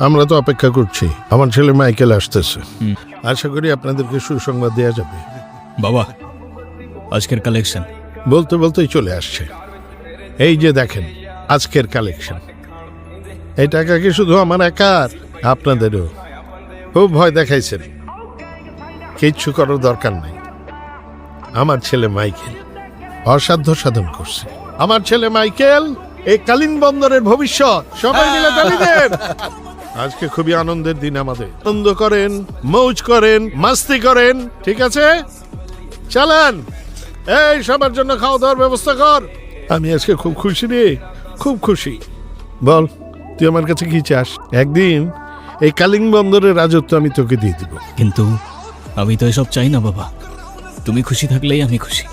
আমরা তো অপেক্ষা করছি, আমার ছেলে মাইকেল আসতেছে। আশা করি আপনাদেরকে সুসংবাদ দেওয়া যাবে। বাবা, আজকের কালেকশন। বলতে বলতেই চলে আসছে। এই যে দেখেন আজকের কালেকশন। এই টাকা কি শুধু আমার একার, আপনাদেরও। খুব ভয় দেখাইছেন, কিচ্ছু করার দরকার নাই। আমার ছেলে মাইকেল অসাধ্য সাধন করছে। আমার ছেলে মাইকেল এই কালিন বন্দরের ভবিষ্যৎ। সবাই মিলে তালি দেন। আজকে খুবই আনন্দের দিন আমাদের। আনন্দ করেন, মৌজ করেন, মাস্তি করেন, ঠিক আছে? চালান। এই সবার জন্য খাওয়া দাওয়ার ব্যবস্থা কর। আমি আজকে খুব খুশি রে, খুব খুশি। বল, তুই আমার কাছে কি চাস? একদিন এই কালিং বন্দরের রাজত্ব আমি তোকে দিয়ে দিব। কিন্তু আমি তো এসব চাই না বাবা, তুমি খুশি থাকলেই আমি খুশি।